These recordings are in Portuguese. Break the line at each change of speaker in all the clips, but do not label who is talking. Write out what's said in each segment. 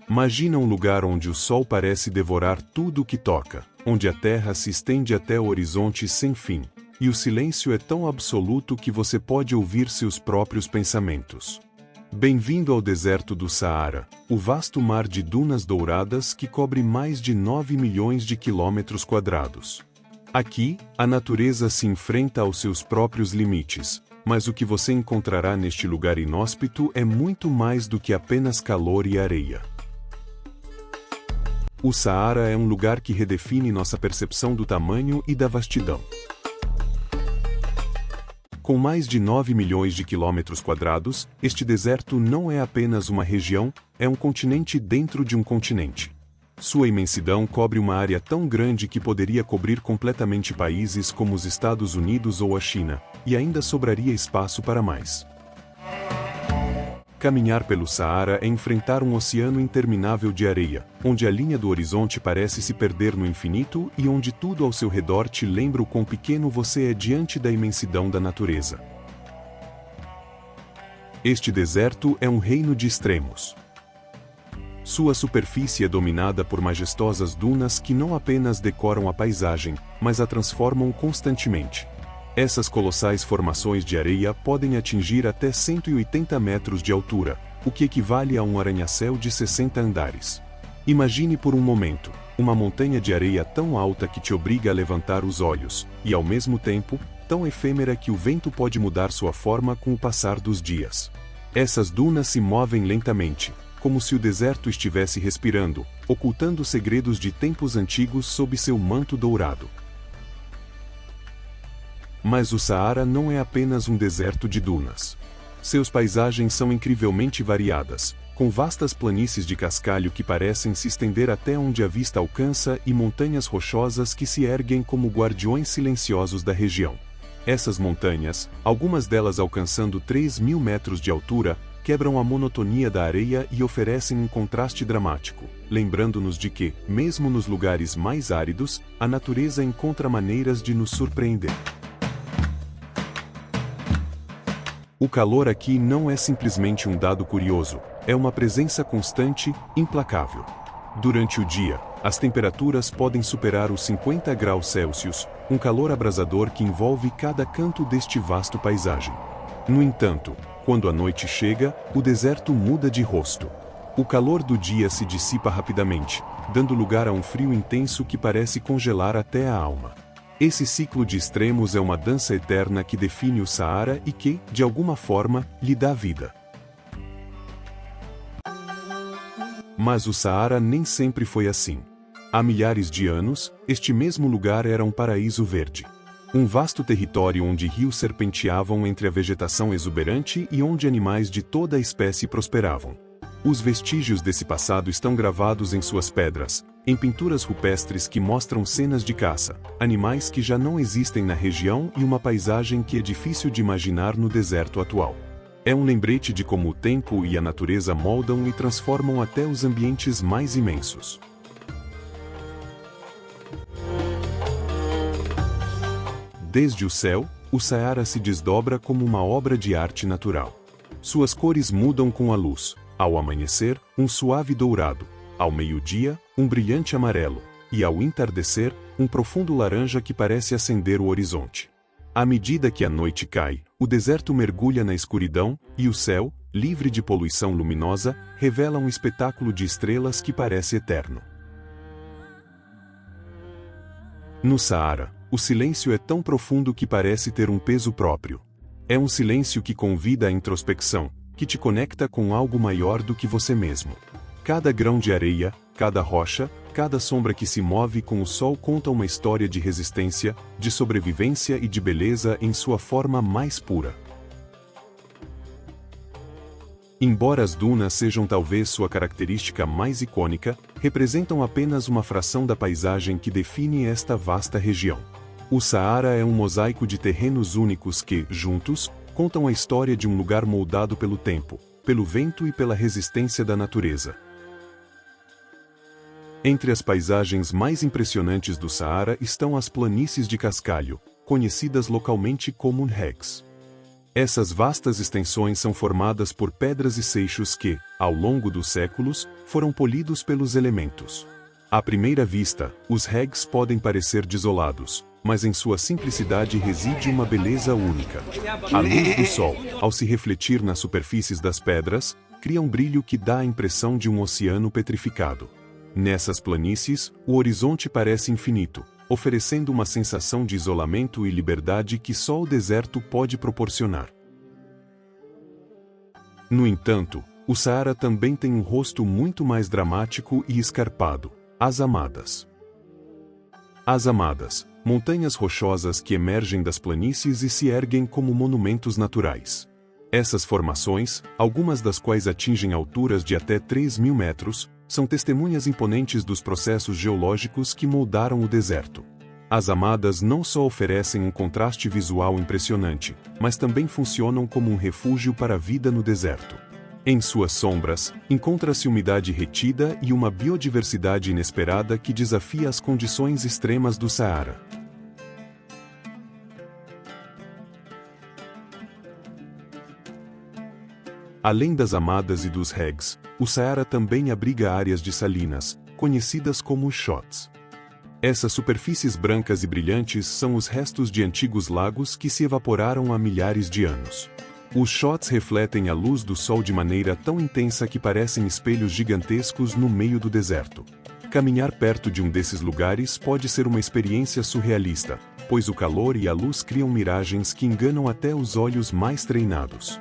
Imagina um lugar onde o sol parece devorar tudo o que toca, onde a terra se estende até o horizonte sem fim, e o silêncio é tão absoluto que você pode ouvir seus próprios pensamentos. Bem-vindo ao deserto do Saara, o vasto mar de dunas douradas que cobre mais de 9 milhões de quilômetros quadrados. Aqui, a natureza se enfrenta aos seus próprios limites, mas o que você encontrará neste lugar inóspito é muito mais do que apenas calor e areia. O Saara é um lugar que redefine nossa percepção do tamanho e da vastidão. Com mais de 9 milhões de quilômetros quadrados, este deserto não é apenas uma região, é um continente dentro de um continente. Sua imensidão cobre uma área tão grande que poderia cobrir completamente países como os Estados Unidos ou a China, e ainda sobraria espaço para mais. Caminhar pelo Saara é enfrentar um oceano interminável de areia, onde a linha do horizonte parece se perder no infinito e onde tudo ao seu redor te lembra o quão pequeno você é diante da imensidão da natureza. Este deserto é um reino de extremos. Sua superfície é dominada por majestosas dunas que não apenas decoram a paisagem, mas a transformam constantemente. Essas colossais formações de areia podem atingir até 180 metros de altura, o que equivale a um arranha-céu de 60 andares. Imagine por um momento, uma montanha de areia tão alta que te obriga a levantar os olhos, e ao mesmo tempo, tão efêmera que o vento pode mudar sua forma com o passar dos dias. Essas dunas se movem lentamente, como se o deserto estivesse respirando, ocultando segredos de tempos antigos sob seu manto dourado. Mas o Saara não é apenas um deserto de dunas. Seus paisagens são incrivelmente variadas, com vastas planícies de cascalho que parecem se estender até onde a vista alcança e montanhas rochosas que se erguem como guardiões silenciosos da região. Essas montanhas, algumas delas alcançando 3.000 metros de altura, quebram a monotonia da areia e oferecem um contraste dramático, lembrando-nos de que, mesmo nos lugares mais áridos, a natureza encontra maneiras de nos surpreender. O calor aqui não é simplesmente um dado curioso, é uma presença constante, implacável. Durante o dia, as temperaturas podem superar os 50 graus Celsius, um calor abrasador que envolve cada canto deste vasto paisagem. No entanto, quando a noite chega, o deserto muda de rosto. O calor do dia se dissipa rapidamente, dando lugar a um frio intenso que parece congelar até a alma. Esse ciclo de extremos é uma dança eterna que define o Saara e que, de alguma forma, lhe dá vida. Mas o Saara nem sempre foi assim. Há milhares de anos, este mesmo lugar era um paraíso verde. Um vasto território onde rios serpenteavam entre a vegetação exuberante e onde animais de toda a espécie prosperavam. Os vestígios desse passado estão gravados em suas pedras, em pinturas rupestres que mostram cenas de caça, animais que já não existem na região e uma paisagem que é difícil de imaginar no deserto atual. É um lembrete de como o tempo e a natureza moldam e transformam até os ambientes mais imensos. Desde o céu, o Saara se desdobra como uma obra de arte natural. Suas cores mudam com a luz. Ao amanhecer, um suave dourado, ao meio-dia, um brilhante amarelo, e ao entardecer, um profundo laranja que parece acender o horizonte. À medida que a noite cai, o deserto mergulha na escuridão, e o céu, livre de poluição luminosa, revela um espetáculo de estrelas que parece eterno. No Saara, o silêncio é tão profundo que parece ter um peso próprio. É um silêncio que convida à introspecção, que te conecta com algo maior do que você mesmo. Cada grão de areia, cada rocha, cada sombra que se move com o sol conta uma história de resistência, de sobrevivência e de beleza em sua forma mais pura. Embora as dunas sejam talvez sua característica mais icônica, representam apenas uma fração da paisagem que define esta vasta região. O Saara é um mosaico de terrenos únicos que, juntos, contam a história de um lugar moldado pelo tempo, pelo vento e pela resistência da natureza. Entre as paisagens mais impressionantes do Saara estão as planícies de cascalho, conhecidas localmente como Nhex. Essas vastas extensões são formadas por pedras e seixos que, ao longo dos séculos, foram polidos pelos elementos. À primeira vista, os regs podem parecer desolados, mas em sua simplicidade reside uma beleza única. A luz do sol, ao se refletir nas superfícies das pedras, cria um brilho que dá a impressão de um oceano petrificado. Nessas planícies, o horizonte parece infinito, oferecendo uma sensação de isolamento e liberdade que só o deserto pode proporcionar. No entanto, o Saara também tem um rosto muito mais dramático e escarpado: as Hamadas. As Hamadas, montanhas rochosas que emergem das planícies e se erguem como monumentos naturais. Essas formações, algumas das quais atingem alturas de até 3.000 metros, são testemunhas imponentes dos processos geológicos que moldaram o deserto. As Hamadas não só oferecem um contraste visual impressionante, mas também funcionam como um refúgio para a vida no deserto. Em suas sombras, encontra-se umidade retida e uma biodiversidade inesperada que desafia as condições extremas do Saara. Além das Hamadas e dos regs, o Saara também abriga áreas de salinas, conhecidas como shots. Essas superfícies brancas e brilhantes são os restos de antigos lagos que se evaporaram há milhares de anos. Os shots refletem a luz do sol de maneira tão intensa que parecem espelhos gigantescos no meio do deserto. Caminhar perto de um desses lugares pode ser uma experiência surrealista, pois o calor e a luz criam miragens que enganam até os olhos mais treinados.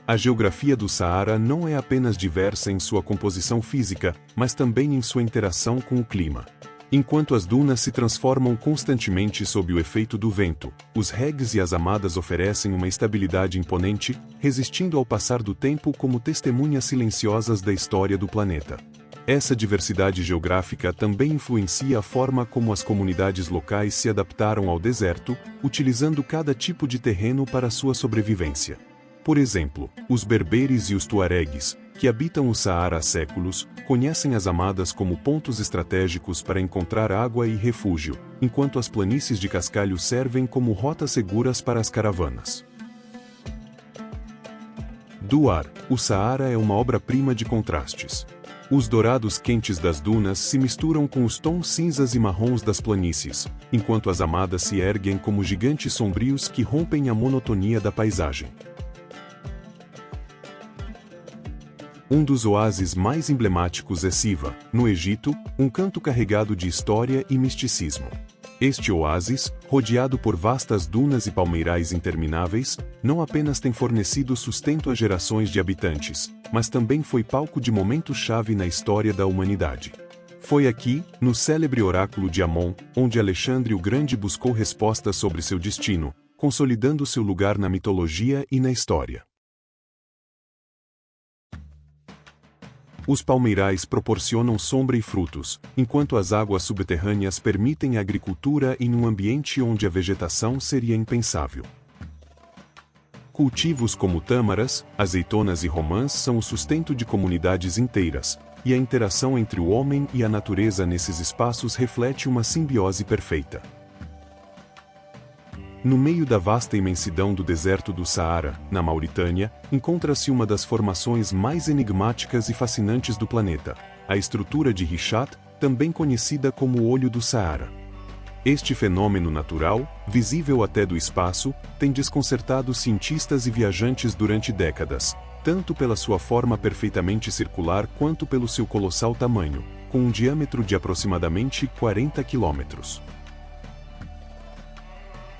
A geografia do Saara não é apenas diversa em sua composição física, mas também em sua interação com o clima. Enquanto as dunas se transformam constantemente sob o efeito do vento, os regs e as Hamadas oferecem uma estabilidade imponente, resistindo ao passar do tempo como testemunhas silenciosas da história do planeta. Essa diversidade geográfica também influencia a forma como as comunidades locais se adaptaram ao deserto, utilizando cada tipo de terreno para sua sobrevivência. Por exemplo, os berberes e os tuaregues, que habitam o Saara há séculos, conhecem as Hamadas como pontos estratégicos para encontrar água e refúgio, enquanto as planícies de cascalho servem como rotas seguras para as caravanas. Duar, o Saara é uma obra-prima de contrastes. Os dourados quentes das dunas se misturam com os tons cinzas e marrons das planícies, enquanto as Hamadas se erguem como gigantes sombrios que rompem a monotonia da paisagem. Um dos oásis mais emblemáticos é Siva, no Egito, um canto carregado de história e misticismo. Este oásis, rodeado por vastas dunas e palmeirais intermináveis, não apenas tem fornecido sustento a gerações de habitantes, mas também foi palco de momentos-chave na história da humanidade. Foi aqui, no célebre oráculo de Amon, onde Alexandre o Grande buscou respostas sobre seu destino, consolidando seu lugar na mitologia e na história. Os palmeirais proporcionam sombra e frutos, enquanto as águas subterrâneas permitem a agricultura em um ambiente onde a vegetação seria impensável. Cultivos como tâmaras, azeitonas e romãs são o sustento de comunidades inteiras, e a interação entre o homem e a natureza nesses espaços reflete uma simbiose perfeita. No meio da vasta imensidão do deserto do Saara, na Mauritânia, encontra-se uma das formações mais enigmáticas e fascinantes do planeta, a estrutura de Richat, também conhecida como o Olho do Saara. Este fenômeno natural, visível até do espaço, tem desconcertado cientistas e viajantes durante décadas, tanto pela sua forma perfeitamente circular quanto pelo seu colossal tamanho, com um diâmetro de aproximadamente 40 quilômetros.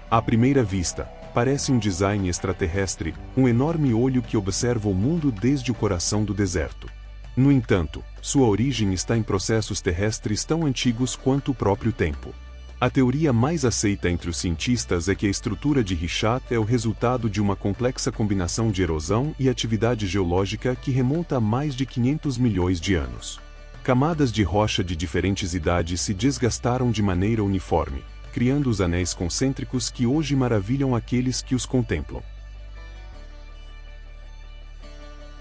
À primeira vista, parece um design extraterrestre, um enorme olho que observa o mundo desde o coração do deserto. No entanto, sua origem está em processos terrestres tão antigos quanto o próprio tempo. A teoria mais aceita entre os cientistas é que a estrutura de Richat é o resultado de uma complexa combinação de erosão e atividade geológica que remonta a mais de 500 milhões de anos. Camadas de rocha de diferentes idades se desgastaram de maneira uniforme, criando os anéis concêntricos que hoje maravilham aqueles que os contemplam.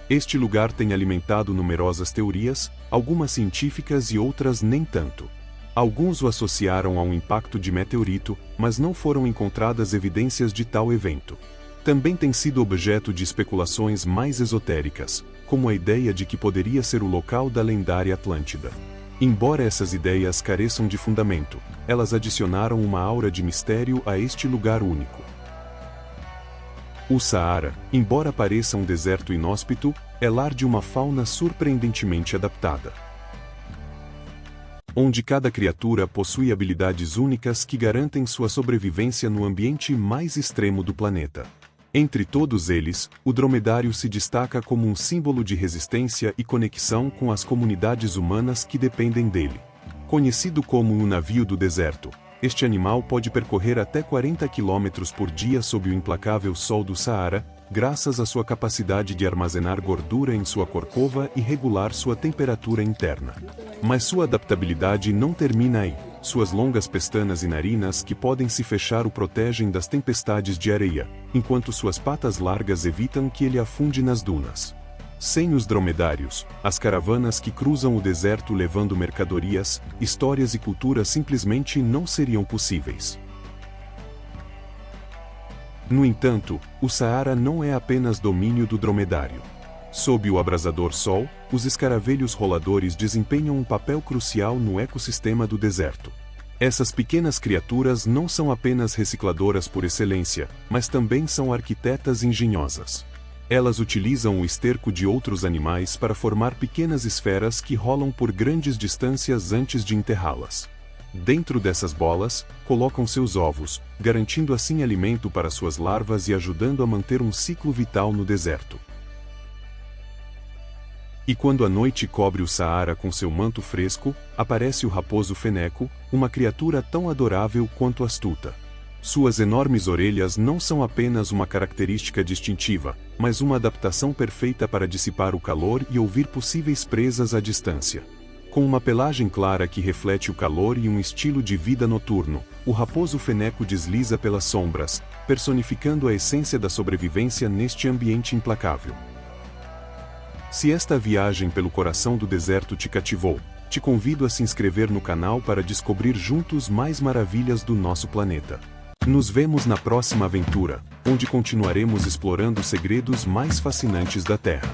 Este lugar tem alimentado numerosas teorias, algumas científicas e outras nem tanto. Alguns o associaram a um impacto de meteorito, mas não foram encontradas evidências de tal evento. Também tem sido objeto de especulações mais esotéricas, como a ideia de que poderia ser o local da lendária Atlântida. Embora essas ideias careçam de fundamento, elas adicionaram uma aura de mistério a este lugar único. O Saara, embora pareça um deserto inóspito, é lar de uma fauna surpreendentemente adaptada, onde cada criatura possui habilidades únicas que garantem sua sobrevivência no ambiente mais extremo do planeta. Entre todos eles, o dromedário se destaca como um símbolo de resistência e conexão com as comunidades humanas que dependem dele. Conhecido como o navio do deserto, este animal pode percorrer até 40 km por dia sob o implacável sol do Saara, graças à sua capacidade de armazenar gordura em sua corcova e regular sua temperatura interna. Mas sua adaptabilidade não termina aí. Suas longas pestanas e narinas que podem se fechar o protegem das tempestades de areia, enquanto suas patas largas evitam que ele afunde nas dunas. Sem os dromedários, as caravanas que cruzam o deserto levando mercadorias, histórias e cultura simplesmente não seriam possíveis. No entanto, o Saara não é apenas domínio do dromedário. Sob o abrasador sol, os escaravelhos roladores desempenham um papel crucial no ecossistema do deserto. Essas pequenas criaturas não são apenas recicladoras por excelência, mas também são arquitetas engenhosas. Elas utilizam o esterco de outros animais para formar pequenas esferas que rolam por grandes distâncias antes de enterrá-las. Dentro dessas bolas, colocam seus ovos, garantindo assim alimento para suas larvas e ajudando a manter um ciclo vital no deserto. E quando a noite cobre o Saara com seu manto fresco, aparece o raposo feneco, uma criatura tão adorável quanto astuta. Suas enormes orelhas não são apenas uma característica distintiva, mas uma adaptação perfeita para dissipar o calor e ouvir possíveis presas à distância. Com uma pelagem clara que reflete o calor e um estilo de vida noturno, o raposo feneco desliza pelas sombras, personificando a essência da sobrevivência neste ambiente implacável. Se esta viagem pelo coração do deserto te cativou, te convido a se inscrever no canal para descobrir juntos mais maravilhas do nosso planeta. Nos vemos na próxima aventura, onde continuaremos explorando os segredos mais fascinantes da Terra.